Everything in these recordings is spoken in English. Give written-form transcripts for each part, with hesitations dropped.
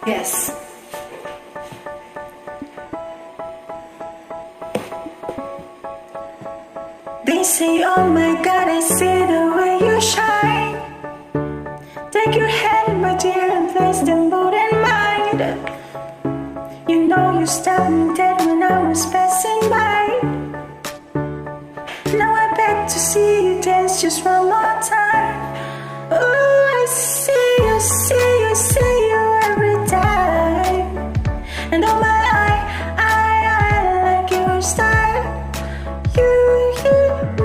Yes. They say, oh my God, I see the way you shine. Take your hand, my dear, and place them both in mine. You know you stopped me dead when I was passing by. Now I beg to see you dance just one more time. Oh, I see you, see you, see you every time. And oh my, I like your style. You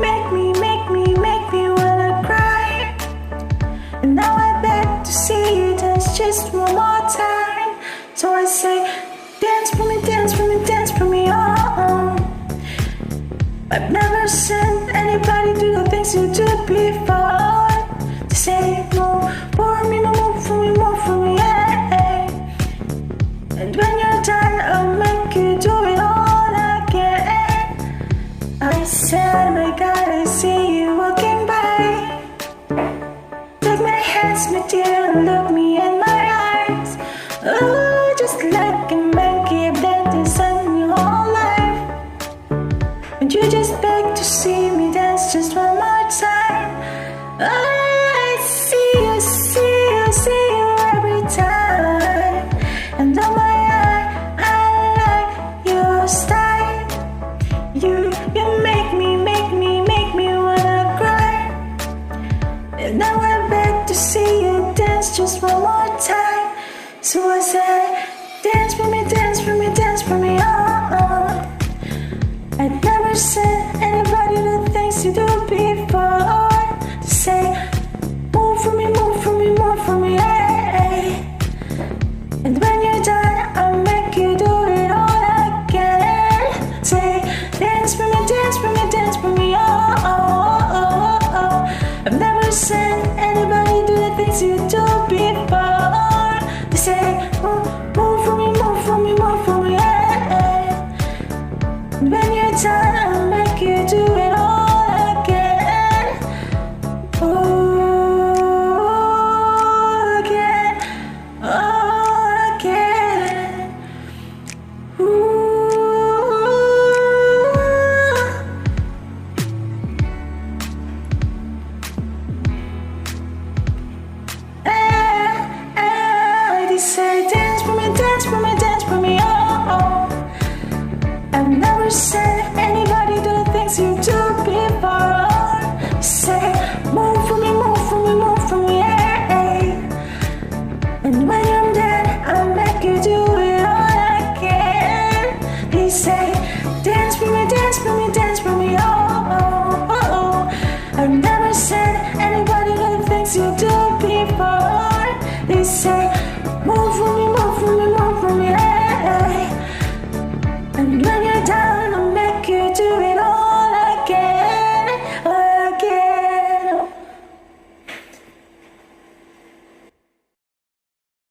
make me wanna cry. And now I beg to see you dance just one more time. So I say, dance for me, dance for me, dance for me, oh. I've never seen anybody do the things you do before. To say, move for me, move for me, move for me, yeah. And when you're done, I'll make you do it all again. I said, my God, I see you walking by. Take my hands, my dear, and look me in my eyes. Oh, just like a man, keep dancing your whole life. And you just beg to see me dance just one more time. I see you, see you, see you every time. And oh my, I like your style. You make me wanna cry. And now I beg to see you dance just one more time. So I said, dance for me, dance for me, dance for me, oh. I've never seen anybody do the things you do before. To say, move for me, move for me, move for me, yeah. And when you're done, I'll make you do it all again. Say, dance for me, dance for me, dance for me, oh. I've never seen anybody do the things you do before. To say, move for me, move for me, move for me, yeah. And when you're done, I'll make you do it all again. Oh, again, oh, again. Ooh. They say, dance for me, dance for me, dance for me, oh. I've never seen anybody do the things you do before. Say, move for me, move for me, move for me, yeah. And when I'm dead, I'll make you do it all again. They say, dance for me, dance for me, dance for me, oh. I've never seen anybody do the things you do before. They say, move for me,